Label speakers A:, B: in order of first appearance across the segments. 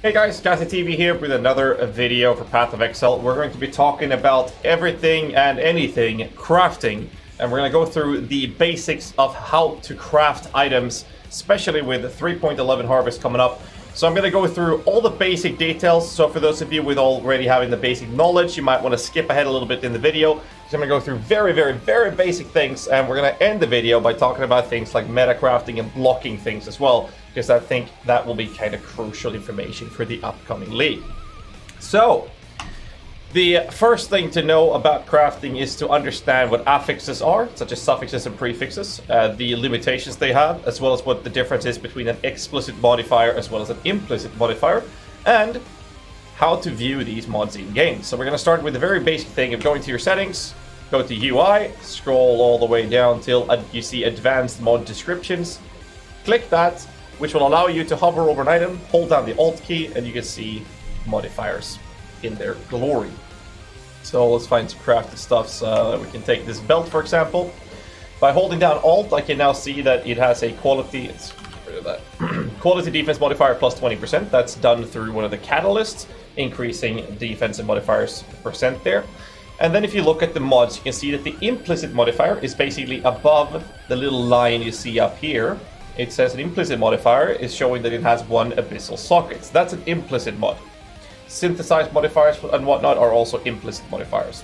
A: Hey guys, ghazzyTV here with another video for Path of Exile. We're going to be talking about everything and anything crafting, and we're going to go through the basics of how to craft items, especially with the 3.11 harvest coming up. So I'm going to go through all the basic details. So for those of you with already having the basic knowledge, you might want to skip ahead a little bit in the video. So I'm going to go through very basic things, and we're going to end the video by talking about things like meta crafting and blocking things as well, because I think that will be kind of crucial information for the upcoming league. So the first thing to know about crafting is to understand what affixes are, such as suffixes and prefixes, the limitations they have, as well as what the difference is between an explicit modifier as well as an implicit modifier, and how to view these mods in game. So we're going to start with the very basic thing of going to your settings, go to UI, scroll all the way down till you see advanced mod descriptions. Click that, which will allow you to hover over an item, hold down the Alt key, and you can see modifiers in their glory. So let's find some crafted stuff. So we can take this belt, for example. By holding down Alt, I can now see that it has a quality, let's get rid of that, quality defense modifier plus 20%. That's done through one of the catalysts, increasing defense and modifiers percent there. And then if you look at the mods, you can see that the implicit modifier is basically above the little line you see up here. It says an implicit modifier is showing that it has one abyssal socket. That's an implicit mod. Synthesized modifiers and whatnot are also implicit modifiers.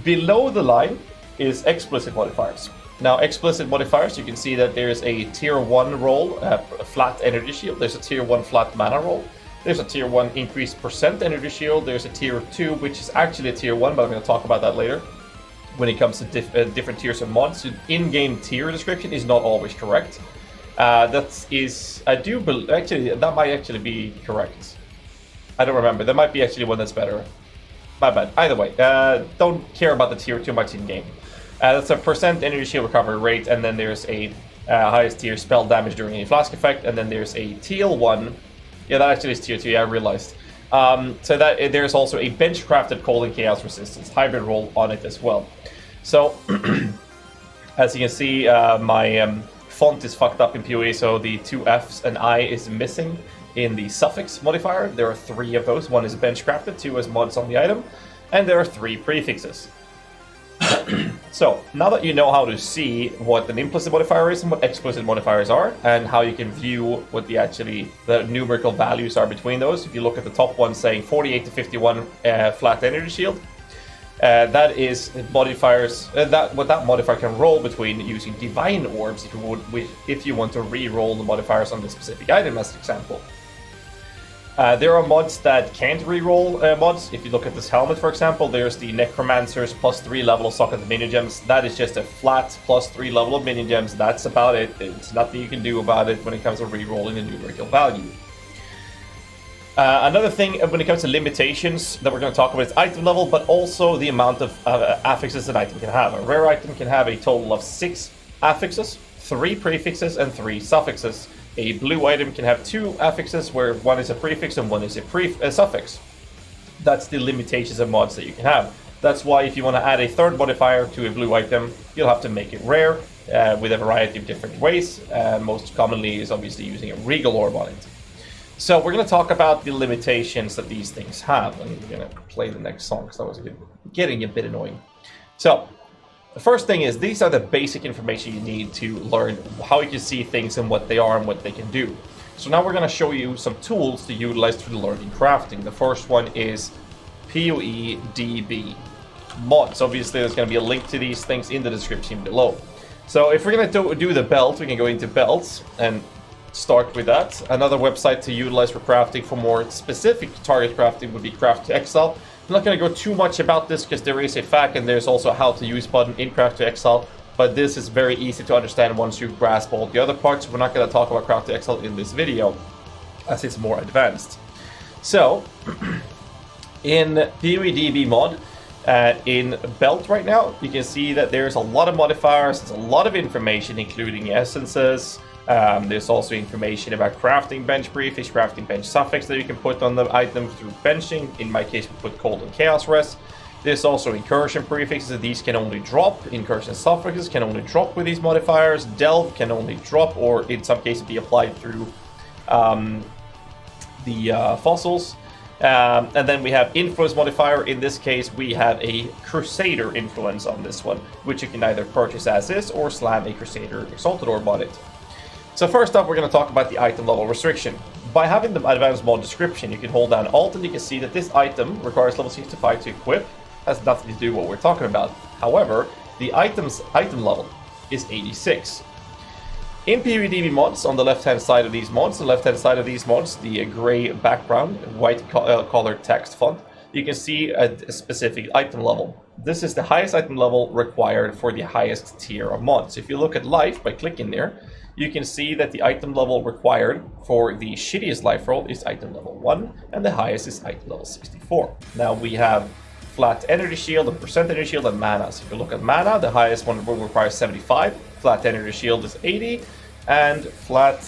A: Below the line is explicit modifiers. Now, explicit modifiers, you can see that there's a tier 1 roll, a flat energy shield. There's a tier 1 flat mana roll. There's a tier 1 increased percent energy shield. There's a tier 2, which is actually a tier 1, but I'm going to talk about that later when it comes to different tiers of mods. So in-game tier description is not always correct. Actually, that might actually be correct. I don't remember. There might be actually one that's better. My bad. Either way, don't care about the tier too much in game. That's a percent energy shield recovery rate, and then there's a highest tier spell damage during a flask effect, and then there's a teal one. Yeah, that actually is tier 2, yeah, I realized. So that there's also a bench crafted cold and chaos resistance hybrid roll on it as well. So as you can see, my font is fucked up in PoE, so the 2 F's and I is missing in the suffix modifier. There are 3 of those. 1 is bench crafted, 2 is mods on the item, and there are 3 prefixes. So now that you know how to see what an implicit modifier is and what explicit modifiers are, and how you can view what the numerical values are between those, if you look at the top one saying 48 to 51 flat energy shield, that is modifiers. What that modifier can roll between using divine orbs if you want to re-roll the modifiers on the specific item, as an example. There are mods that can't re-roll mods. If you look at this helmet, for example, there's the Necromancer's plus 3 level of socket of minion gems. That is just a flat plus 3 level of minion gems. That's about it. It's nothing you can do about it when it comes to re-rolling a numerical value. Another thing when it comes to limitations that we're going to talk about is item level, but also the amount of affixes an item can have. A rare item can have a total of 6 affixes, 3 prefixes, and 3 suffixes. A blue item can have 2 affixes, where 1 is a prefix and 1 is a suffix. That's the limitations of mods that you can have. That's why if you want to add a third modifier to a blue item, you'll have to make it rare with a variety of different ways. Most commonly is obviously using a regal orb on it. So we're going to talk about the limitations that these things have. And we're going to play the next song because that was getting a bit annoying. So the first thing is, these are the basic information you need to learn how you can see things and what they are and what they can do. So now we're going to show you some tools to utilize to learn in crafting. The first one is PoEDB mods. Obviously, there's going to be a link to these things in the description below. So if we're going to do the belt, we can go into belts and start with that. Another website to utilize for crafting for more specific target crafting would be Craft to Exile. I'm not going to go too much about this because there is a FAQ and there's also a how to use button in Craft to Exile, but this is very easy to understand once you grasp all the other parts. We're not going to talk about Craft to Exile in this video as it's more advanced. So in PoEDB mod, in belt right now, you can see that there's a lot of modifiers, there's a lot of information including essences. There's also information about crafting bench prefix, crafting bench suffix that you can put on the item through benching. In my case, we put cold and chaos res. There's also incursion prefixes. These can only drop. Incursion suffixes can only drop with these modifiers. Delve can only drop, or in some cases be applied through fossils. And then we have influence modifier. In this case, we have a Crusader influence on this one, which you can either purchase as is or slam a Crusader Exalted Orb on it. So first up, we're going to talk about the item level restriction. By having the advanced mod description, you can hold down Alt and you can see that this item requires level 65 to equip. Has nothing to do with what we're talking about. However, the item level is 86. In PvDB mods, on the left-hand side of these mods, the gray background, white colored text font, you can see a specific item level. This is the highest item level required for the highest tier of mods. If you look at life by clicking there, you can see that the item level required for the shittiest life roll is item level 1, and the highest is item level 64. Now we have flat energy shield, and percent energy shield, and mana. So if you look at mana, the highest one will require 75, flat energy shield is 80, and flat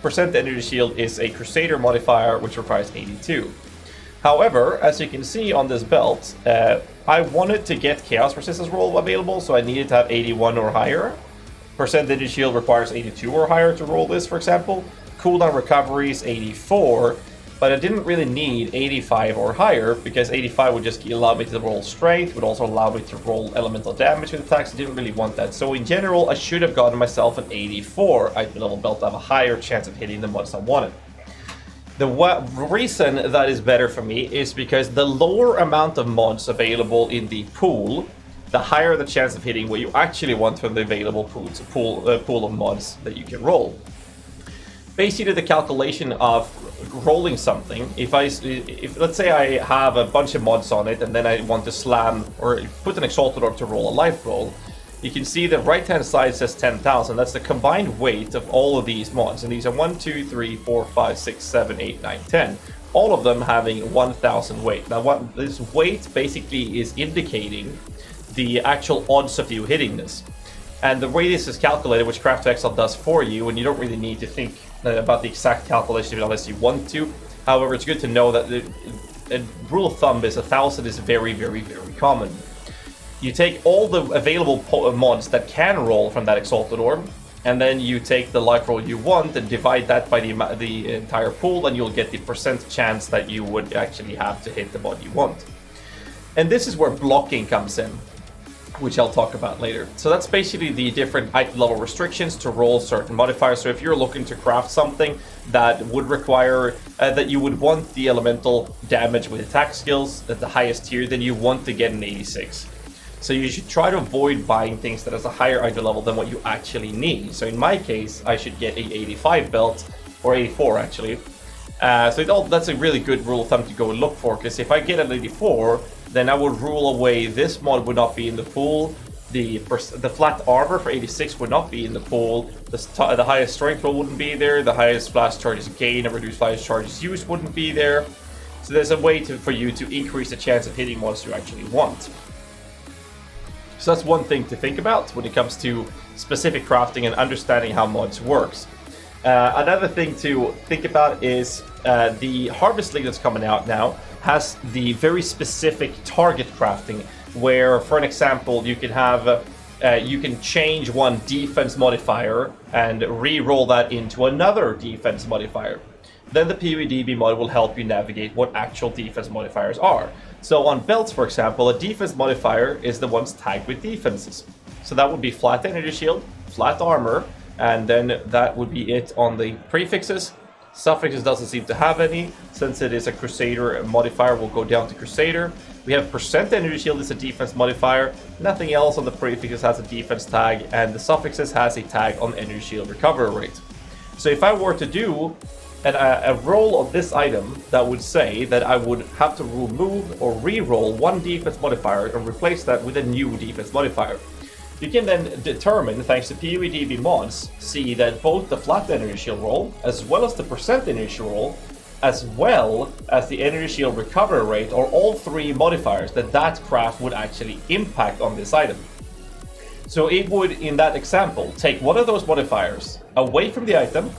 A: percent energy shield is a Crusader modifier, which requires 82. However, as you can see on this belt, I wanted to get Chaos Resistance roll available, so I needed to have 81 or higher. Percent energy shield requires 82 or higher to roll this, for example. Cooldown recovery is 84, but I didn't really need 85 or higher, because 85 would just allow me to roll strength, would also allow me to roll elemental damage with attacks. I didn't really want that. So in general, I should have gotten myself an 84 item level belt to have a higher chance of hitting the mods I wanted. The reason that is better for me is because the lower amount of mods available in the pool, the higher the chance of hitting what you actually want from the available pool of mods that you can roll. Basically, the calculation of rolling something, if let's say I have a bunch of mods on it and then I want to slam or put an Exalted Orb to roll a life roll, you can see the right hand side says 10,000. That's the combined weight of all of these mods, and these are 1, 2, 3, 4, 5, 6, 7, 8, 9, 10. All of them having 1,000 weight. Now what this weight basically is indicating the actual odds of you hitting this. And the way this is calculated, which Craft Exile does for you, and you don't really need to think about the exact calculation unless you want to. However, it's good to know that the rule of thumb is 1,000 is very, very, very common. You take all the available mods that can roll from that Exalted Orb, and then you take the life roll you want and divide that by the entire pool, and you'll get the percent chance that you would actually have to hit the mod you want. And this is where blocking comes in, which I'll talk about later. So that's basically the different item level restrictions to roll certain modifiers. So if you're looking to craft something that would require, that you would want the elemental damage with attack skills at the highest tier, then you want to get an 86. So you should try to avoid buying things that has a higher item level than what you actually need. So in my case, I should get a 85 belt, or 84 actually. That's a really good rule of thumb to go and look for, because if I get an 84, then I would rule away this mod would not be in the pool, the flat armor for 86 would not be in the pool, the highest strength roll wouldn't be there, the highest flash charges gain and reduced flash charges used wouldn't be there. So there's a way for you to increase the chance of hitting mods you actually want. So that's one thing to think about when it comes to specific crafting and understanding how mods works. Another thing to think about is the Harvest League that's coming out now has the very specific target crafting, where, for an example, you can have you can change one defense modifier and re-roll that into another defense modifier. Then the PvDB mod will help you navigate what actual defense modifiers are. So on belts, for example, a defense modifier is the ones tagged with defenses. So that would be flat energy shield, flat armor, and then that would be it on the prefixes. Suffixes doesn't seem to have any. Since it is a Crusader modifier, we'll go down to Crusader. We have percent energy shield is a defense modifier. Nothing else on the prefixes has a defense tag, and the suffixes has a tag on energy shield recovery rate. So if I were to do a roll of this item, that would say that I would have to remove or re-roll one defense modifier and replace that with a new defense modifier. You can then determine, thanks to PvDB mods, see that both the flat energy shield roll, as well as the percent energy roll, as well as the energy shield recovery rate, are all three modifiers that craft would actually impact on this item. So it would, in that example, take one of those modifiers away from the item,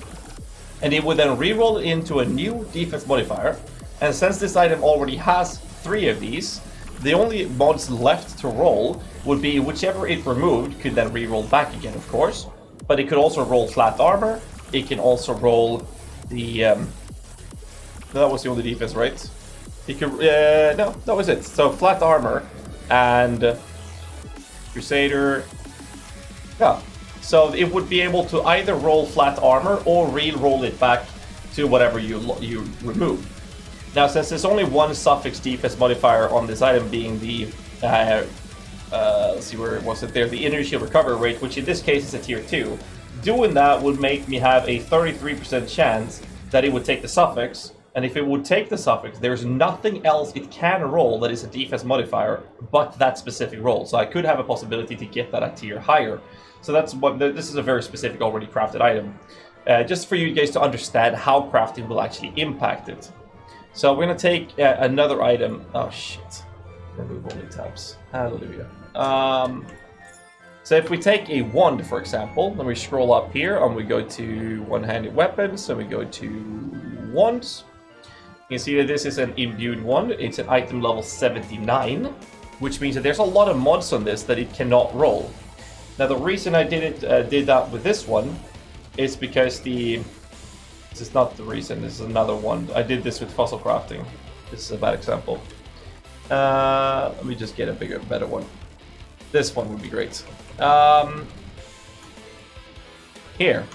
A: and it would then re-roll into a new defense modifier. And since this item already has three of these, the only mods left to roll would be whichever it removed could then re-roll back again, of course. But it could also roll flat armor, it can also roll the that was the only defense, right? He could no, that was it. So flat armor and Crusader. Yeah. So it would be able to either roll flat armor or re-roll it back to whatever you remove. Now, since there's only one suffix defense modifier on this item, being the let's see, where was it there? The energy recovery rate, which in this case is a tier 2. Doing that would make me have a 33% chance that it would take the suffix. And if it would take the suffix, there's nothing else it can roll that is a defense modifier but that specific roll. So I could have a possibility to get that a tier higher. So that's what this is a very specific already crafted item. Just for you guys to understand how crafting will actually impact it. So we're going to take another item. Oh shit. Remove only tabs. Hallelujah. So if we take a wand, for example, then we scroll up here and we go to one-handed weapons. So we go to wands. You can see that this is an imbued wand. It's an item level 79, which means that there's a lot of mods on this that it cannot roll. Now the reason I did that with this one is because this is not the reason. This is another one. I did this with fossil crafting. This is a bad example. Let me just get a better one. This one would be great. Here,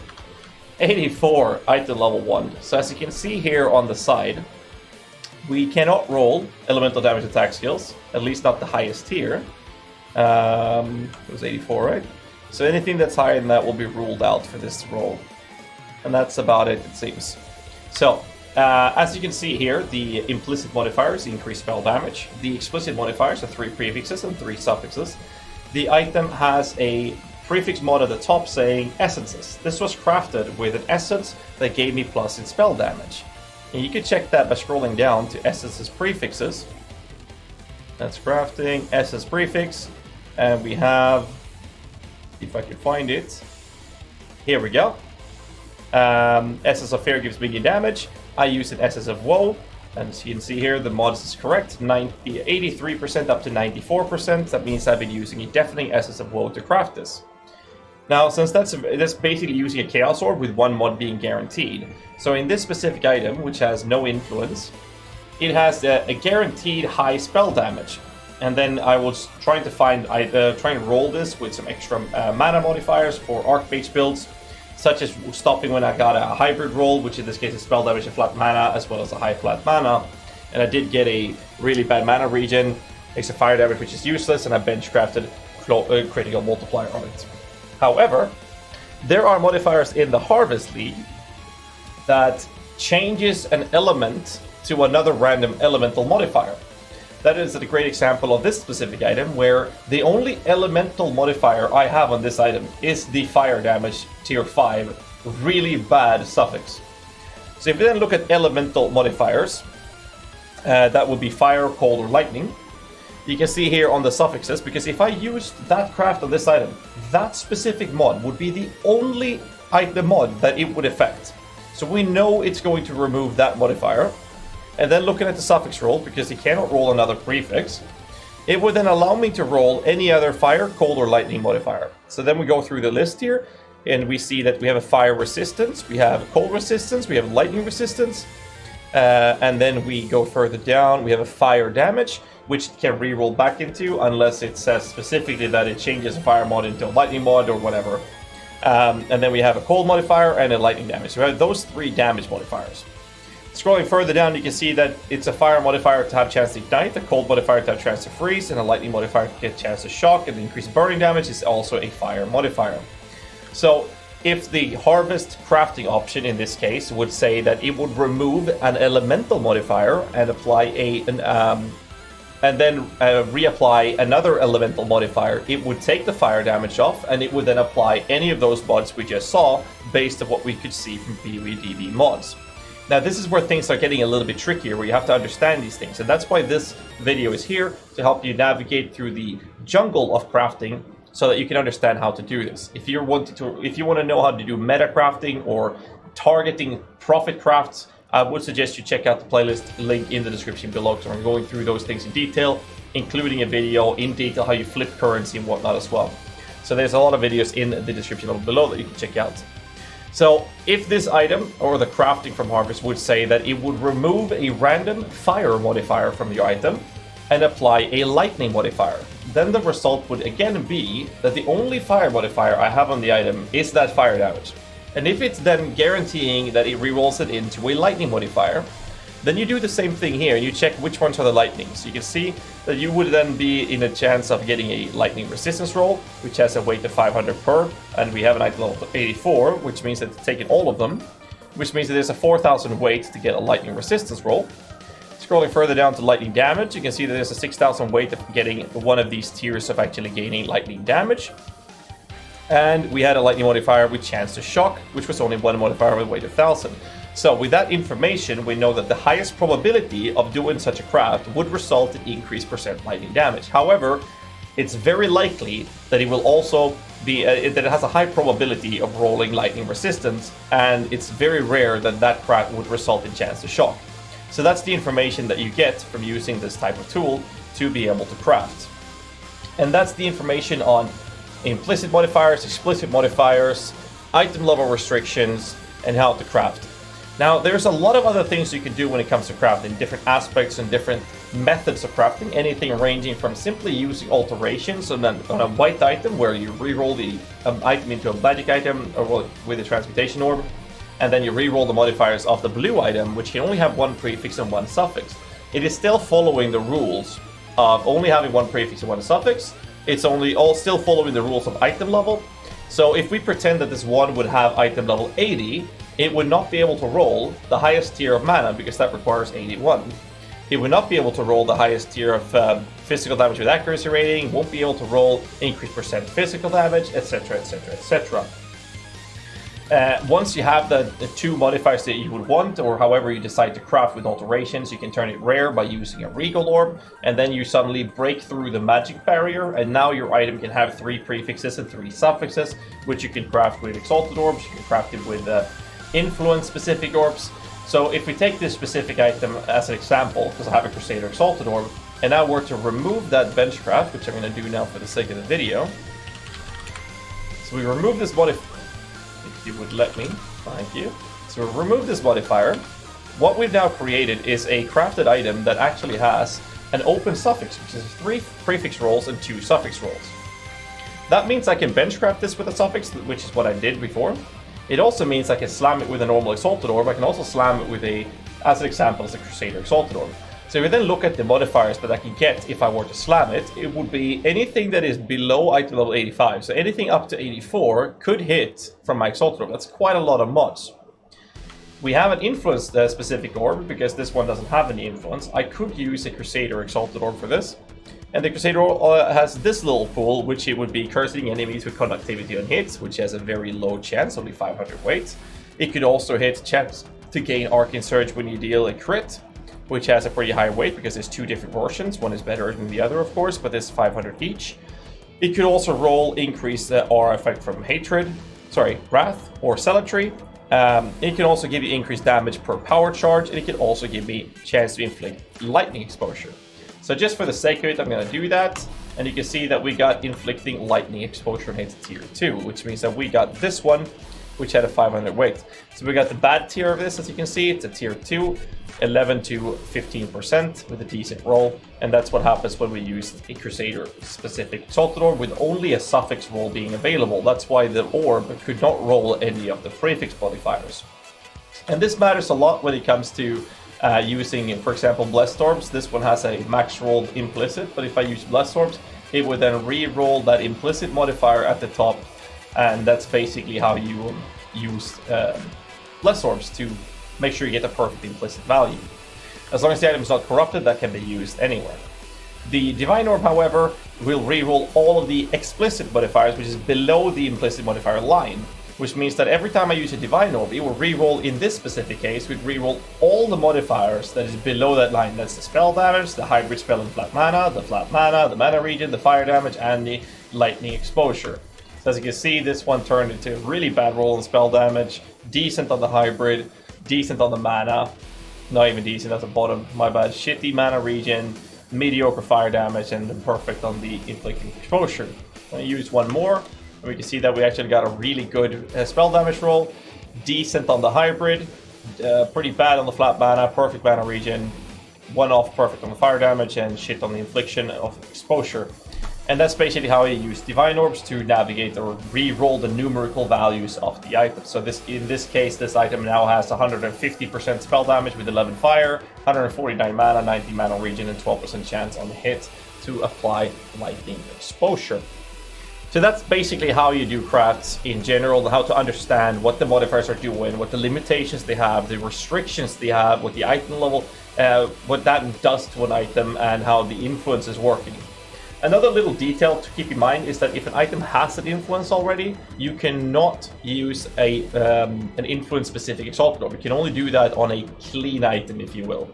A: 84 item level 1. So as you can see here on the side, we cannot roll elemental damage attack skills, at least not the highest tier. It was 84, right? So anything that's higher than that will be ruled out for this roll. And that's about it seems. So, as you can see here, the implicit modifiers increase spell damage. The explicit modifiers are 3 prefixes and 3 suffixes. The item has a prefix mod at the top saying essences. This was crafted with an essence that gave me plus in spell damage. And you can check that by scrolling down to essences prefixes. That's crafting, essence prefix. And we have, if I can find it, here we go. Essence of Fear gives minion damage. I use an Essence of Woe, and as you can see here, the mod is correct, 83% up to 94%. That means I've been using a Deafening Essence of Woe to craft this. Now, since that's basically using a Chaos Orb with one mod being guaranteed. So in this specific item, which has no influence, it has a guaranteed high spell damage. And then I was trying to try and roll this with some extra mana modifiers for Archmage builds, such as stopping when I got a hybrid roll, which in this case is spell damage and flat mana, as well as a high flat mana. And I did get a really bad mana regen, extra fire damage, which is useless, and I bench crafted critical multiplier on it. However, there are modifiers in the Harvest League that changes an element to another random elemental modifier. That is a great example of this specific item, where the only elemental modifier I have on this item is the fire damage tier 5, really bad suffix. So if we then look at elemental modifiers, that would be fire, cold, or lightning. You can see here on the suffixes, because if I used that craft on this item, that specific mod would be the only item mod that it would affect. So we know it's going to remove that modifier. And then looking at the suffix roll, because it cannot roll another prefix, it would then allow me to roll any other fire, cold, or lightning modifier. So then we go through the list here, and we see that we have a fire resistance, we have cold resistance, we have lightning resistance, and then we go further down, we have a fire damage, which it can re-roll back into, unless it says specifically that it changes a fire mod into a lightning mod or whatever. And then we have a cold modifier and a lightning damage. So we have those 3 damage modifiers. Scrolling further down, you can see that it's a fire modifier to have a chance to ignite, a cold modifier to have a chance to freeze, and a lightning modifier to get a chance to shock, and the increased burning damage is also a fire modifier. So if the harvest crafting option in this case would say that it would remove an elemental modifier and apply and then reapply another elemental modifier, it would take the fire damage off, and it would then apply any of those mods we just saw based on what we could see from BWDB mods. Now this is where things are getting a little bit trickier, where you have to understand these things, and that's why this video is here, to help you navigate through the jungle of crafting so that you can understand how to do this. If you want to know how to do meta crafting or targeting profit crafts, I would suggest you check out the playlist link in the description below, because I'm going through those things in detail, including a video in detail how you flip currency and whatnot as well. So there's a lot of videos in the description below that you can check out. So if this item or the crafting from Harvest would say that it would remove a random fire modifier from your item and apply a lightning modifier, then the result would again be that the only fire modifier I have on the item is that fire damage. And if it's then guaranteeing that it rerolls it into a lightning modifier, then you do the same thing here and you check which ones are the lightnings. You can see that you would then be in a chance of getting a lightning resistance roll, which has a weight of 500 per, and we have an item level of 84, which means that it's taking all of them, which means that there's a 4,000 weight to get a lightning resistance roll. Scrolling further down to lightning damage, you can see that there's a 6,000 weight of getting one of these tiers of actually gaining lightning damage. And we had a lightning modifier with chance to shock, which was only one modifier with weight of 1,000. So with that information, we know that the highest probability of doing such a craft would result in increased percent lightning damage. However, it's very likely that it will also be that it has a high probability of rolling lightning resistance, and it's very rare that that craft would result in chance to shock. So that's the information that you get from using this type of tool to be able to craft. And that's the information on implicit modifiers, explicit modifiers, item level restrictions, and how to craft. Now, there's a lot of other things you can do when it comes to crafting, different aspects and different methods of crafting, anything ranging from simply using alterations on a white item where you reroll the item into a magic item or with a transmutation orb, and then you reroll the modifiers of the blue item, which can only have one prefix and one suffix. It is still following the rules of only having one prefix and one suffix. It's still following the rules of item level. So if we pretend that this one would have item level 80, it would not be able to roll the highest tier of mana because that requires 81. It would not be able to roll the highest tier of physical damage with accuracy rating, won't be able to roll increased percent physical damage, etc, etc, etc. Once you have the two modifiers that you would want, or however you decide to craft with alterations, you can turn it rare by using a regal orb, and then you suddenly break through the magic barrier, and now your item can have 3 prefixes and 3 suffixes, which you can craft with exalted orbs, you can craft it with influence specific orbs. So if we take this specific item as an example, because I have a Crusader Exalted Orb, and I were to remove that bench craft, which I'm going to do now for the sake of the video. So we remove this modifier. If you would let me, thank you. So we remove this modifier. What we've now created is a crafted item that actually has an open suffix, which is 3 prefix rolls and 2 suffix rolls. That means I can bench craft this with a suffix, which is what I did before. It also means I can slam it with a normal Exalted Orb. I can also slam it with as an example, as a Crusader Exalted Orb. So if we then look at the modifiers that I can get if I were to slam it, it would be anything that is below item level 85. So anything up to 84 could hit from my Exalted Orb. That's quite a lot of mods. We have an influence specific orb, because this one doesn't have any influence. I could use a Crusader Exalted Orb for this. And the Crusader Orb has this little pool, which it would be cursing enemies with conductivity on hits, which has a very low chance, only 500 weight. It could also hit chance to gain Arcane Surge when you deal a crit, which has a pretty high weight because there's 2 different versions. One is better than the other, of course, but it's 500 each. It could also roll increase the aura effect from Wrath or Zealotry. It can also give you increased damage per power charge, and it can also give me chance to inflict lightning exposure. So just for the sake of it, I'm going to do that, and you can see that we got inflicting lightning exposure hits tier 2, which means that we got this one, which had a 500 weight. So we got the bad tier of this, as you can see, it's a tier 2, 11 to 15% with a decent roll, and that's what happens when we use a Crusader specific Exalted Orb with only a suffix roll being available. That's why the orb could not roll any of the prefix modifiers. And this matters a lot when it comes to using, for example, Blessed Orbs. This one has a max rolled implicit, but if I use Blessed Orbs, it would then re-roll that implicit modifier at the top, and that's basically how you use Blessed Orbs to make sure you get the perfect implicit value. As long as the item is not corrupted, that can be used anywhere. The Divine Orb, however, will re-roll all of the explicit modifiers, which is below the implicit modifier line, which means that every time I use a Divine Orb, it will re-roll, in this specific case, would re-roll all the modifiers that is below that line. That's the spell damage, the hybrid spell and flat mana, the mana regen, the fire damage, and the lightning exposure. So as you can see, this one turned into a really bad roll on spell damage, decent on the hybrid, decent on the mana, not even decent, that's a bottom, my bad, shitty mana regen, mediocre fire damage, and then perfect on the inflicting exposure. I'm going to use one more, and we can see that we actually got a really good spell damage roll. decent on the hybrid, pretty bad on the flat mana, perfect mana regen, 1-off perfect on the fire damage, and shit on the infliction of exposure. And that's basically how you use Divine Orbs to navigate or re-roll the numerical values of the item. So in this case, this item now has 150% spell damage with 11 fire, 149 mana, 90 mana regen, and 12% chance on the hit to apply lightning exposure. So that's basically how you do crafts in general, how to understand what the modifiers are doing, what the limitations they have, the restrictions they have, what the item level, what that does to an item, and how the influence is working. Another little detail to keep in mind is that if an item has an influence already, you cannot use an influence-specific Exalted Orb. You can only do that on a clean item, if you will.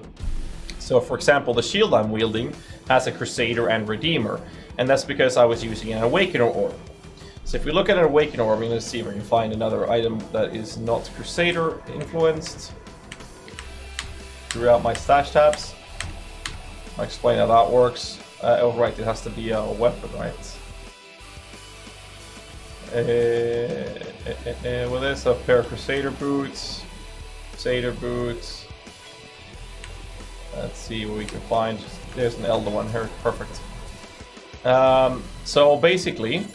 A: So, for example, the shield I'm wielding has a Crusader and Redeemer, and that's because I was using an Awakener Orb. So if we look at an Awakener Orb, I'm going to see if we can find another item that is not Crusader influenced throughout my stash tabs. I'll explain how that works. Oh right, it has to be a weapon, right? With this, a pair of Crusader boots. Let's see what we can find. There's an Elder one here, perfect. So basically,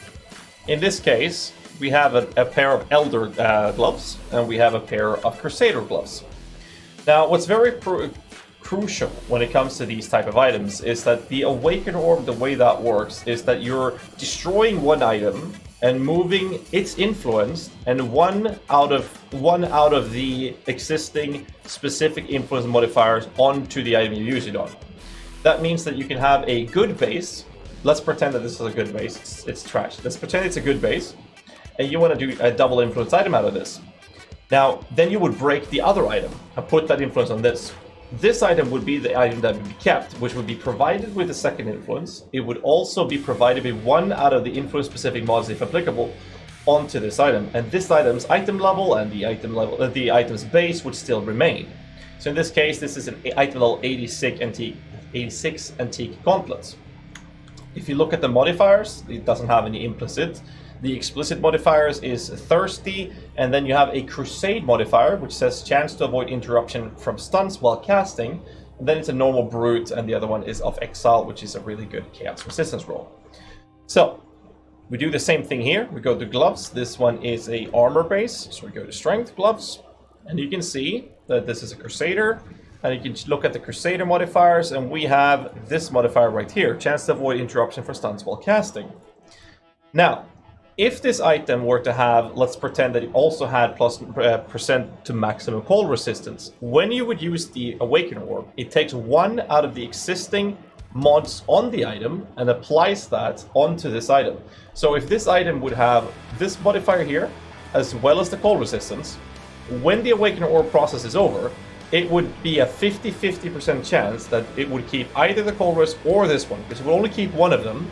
A: in this case, we have a pair of Elder gloves, and we have a pair of Crusader gloves. Now, what's very crucial when it comes to these type of items is that the Awakener Orb, the way that works is that you're destroying one item and moving its influence and one out of the existing specific influence modifiers onto the item you use it on. That means that you can have a good base. Let's pretend that this is a good base. It's trash. Let's pretend it's a good base, and you want to do a double influence item out of this. Now, then you would break the other item and put that influence on this. This item would be the item that would be kept, which would be provided with the second influence. It would also be provided with one out of the influence-specific mods, if applicable, onto this item. And this item's item level and the item's base would still remain. So in this case, this is an item level 86 antique gauntlets. If you look at the modifiers, it doesn't have any implicit. The explicit modifiers is thirsty, and then you have a crusade modifier, which says chance to avoid interruption from stuns while casting. And then it's a normal brute, and the other one is of exile, which is a really good chaos resistance roll. So we do the same thing here. We go to gloves. This one is a armor base, so we go to strength gloves, and you can see that this is a crusader. And you can look at the Crusader modifiers, and we have this modifier right here, chance to avoid interruption for stuns while casting. Now, if this item were to have, let's pretend that it also had plus percent to maximum cold resistance, when you would use the Awakener Orb, it takes one out of the existing mods on the item and applies that onto this item. So if this item would have this modifier here, as well as the cold resistance, when the Awakener Orb process is over, it would be a 50-50% chance that it would keep either the cold res or this one, because it will only keep one of them,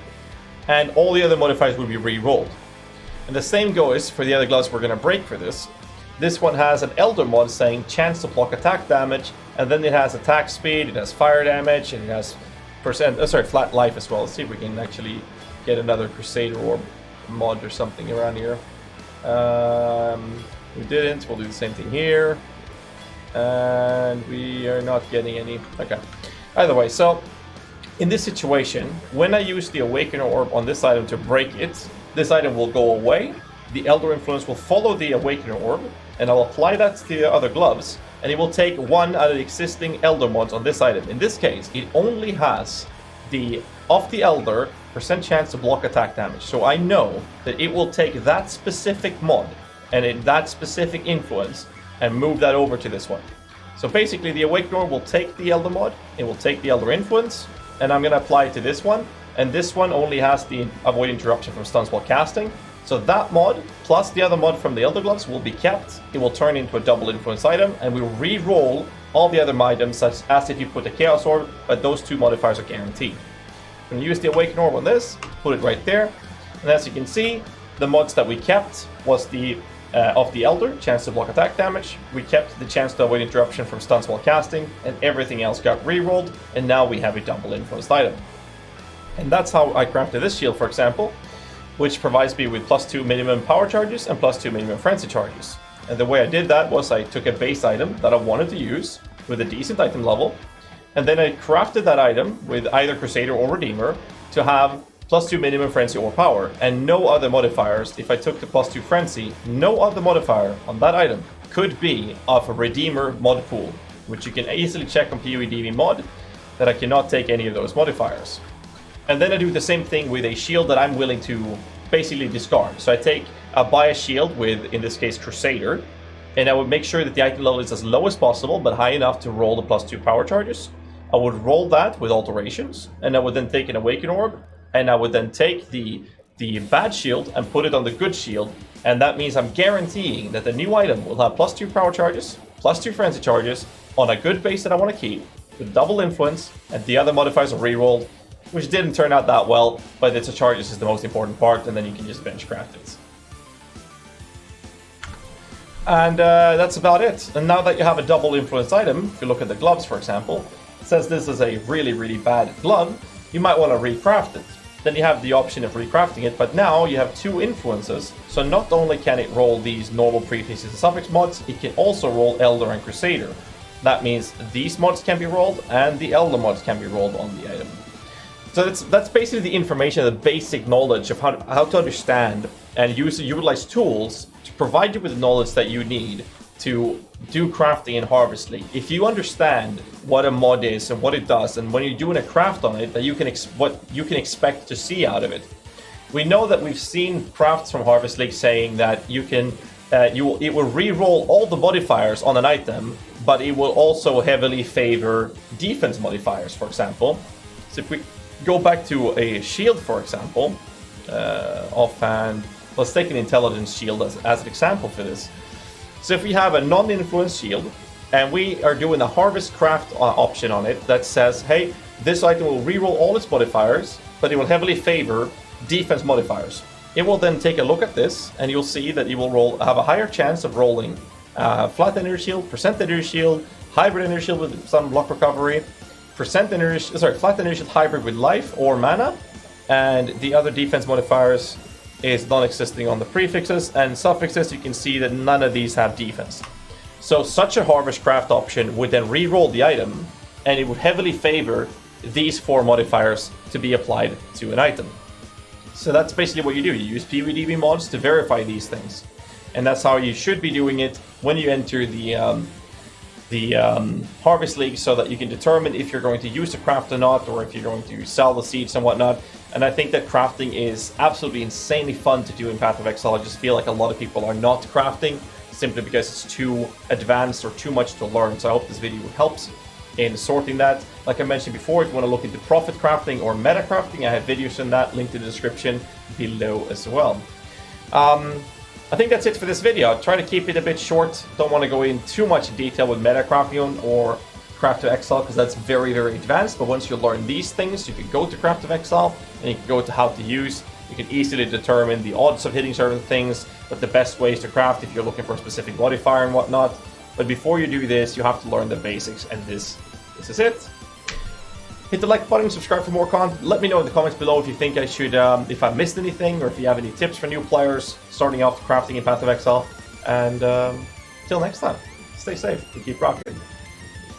A: and all the other modifiers would be re-rolled. And the same goes for the other gloves we're going to break for this. This one has an Elder mod saying chance to block attack damage, and then it has attack speed, it has fire damage, and it has flat life as well. Let's see if we can actually get another Crusader Orb mod or something around here. We didn't, we'll do the same thing here. And we are not getting any. Okay. Either way, so in this situation, when I use the Awakener Orb on this item to break it, this item will go away. The Elder Influence will follow the Awakener Orb, and I'll apply that to the other gloves, and it will take one out of the existing Elder mods on this item. In this case, it only has the of the Elder percent chance to block attack damage. So I know that it will take that specific mod and that specific influence and move that over to this one. So basically the Awakener will take the Elder mod, it will take the Elder Influence, and I'm going to apply it to this one. And this one only has the avoid interruption from stuns while casting. So that mod, plus the other mod from the Elder Gloves, will be kept. It will turn into a double influence item, and we'll re-roll all the other items such as if you put a Chaos Orb, but those two modifiers are guaranteed. I'm going to use the Awakener Orb on this, put it right there. And as you can see, the mods that we kept was the of the Elder, chance to block attack damage. We kept the chance to avoid interruption from stuns while casting, and everything else got re-rolled, and now we have a double influenced item. And that's how I crafted this shield, for example, which provides me with +2 minimum power charges and +2 minimum frenzy charges. And the way I did that was I took a base item that I wanted to use with a decent item level, and then I crafted that item with either Crusader or Redeemer to have +2 minimum Frenzy or Power, and no other modifiers. If I took the +2 Frenzy, no other modifier on that item could be of a Redeemer mod pool, which you can easily check on PoEDB mod, that I cannot take any of those modifiers. And then I do the same thing with a shield that I'm willing to basically discard. So I buy a shield with, in this case, Crusader, and I would make sure that the item level is as low as possible, but high enough to roll the +2 power charges. I would roll that with alterations, and I would then take an Awakener orb, and I would then take the bad shield and put it on the good shield, and that means I'm guaranteeing that the new item will have +2 power charges, +2 frenzy charges, on a good base that I want to keep, with double influence, and the other modifiers are rerolled, which didn't turn out that well, but its charges is the most important part, and then you can just benchcraft it. And that's about it. And now that you have a double influence item, if you look at the gloves, for example, it says this is a really, really bad glove, you might want to recraft it. Then you have the option of recrafting it, but now you have 2 influences, so not only can it roll these normal prefixes and suffix mods, it can also roll Elder and Crusader. That means these mods can be rolled, and the Elder mods can be rolled on the item. So that's basically the information, the basic knowledge of how to understand and utilize tools to provide you with the knowledge that you need to do crafting in Harvest League. If you understand what a mod is and what it does, and when you're doing a craft on it, that what you can expect to see out of it. We know that we've seen crafts from Harvest League saying that it will re-roll all the modifiers on an item, but it will also heavily favor defense modifiers, for example. So if we go back to a shield, for example, offhand, let's take an intelligence shield as an example for this. So if we have a non-influence shield, and we are doing a harvest craft option on it that says, hey, this item will reroll all its modifiers, but it will heavily favor defense modifiers. It will then take a look at this, and you'll see that it will have a higher chance of rolling flat energy shield, percent energy shield, hybrid energy shield with some block recovery, flat energy shield hybrid with life or mana, and the other defense modifiers is non-existing on the prefixes, and suffixes, you can see that none of these have defense. So such a harvest craft option would then re-roll the item, and it would heavily favor these 4 modifiers to be applied to an item. So that's basically what you do. You use PoEDB mods to verify these things, and that's how you should be doing it when you enter the Harvest League, so that you can determine if you're going to use the craft or not, or if you're going to sell the seeds and whatnot. And I think that crafting is absolutely insanely fun to do in Path of Exile. I just feel like a lot of people are not crafting simply because it's too advanced or too much to learn. So I hope this video helps in sorting that. Like I mentioned before, if you want to look into profit crafting or meta crafting, I have videos on that linked in the description below as well. I think that's it for this video. I'll try to keep it a bit short. Don't want to go in too much detail with meta crafting or Craft of Exile, because that's very, very advanced. But once you learn these things, you can go to Craft of Exile and you can go to how to use. You can easily determine the odds of hitting certain things, but the best ways to craft if you're looking for a specific modifier and whatnot. But before you do this, you have to learn the basics, and this is it. Hit the like button, subscribe for more content. Let me know in the comments below if you think I should, if I missed anything, or if you have any tips for new players starting off crafting in Path of Exile. And till next time, stay safe and keep rocking.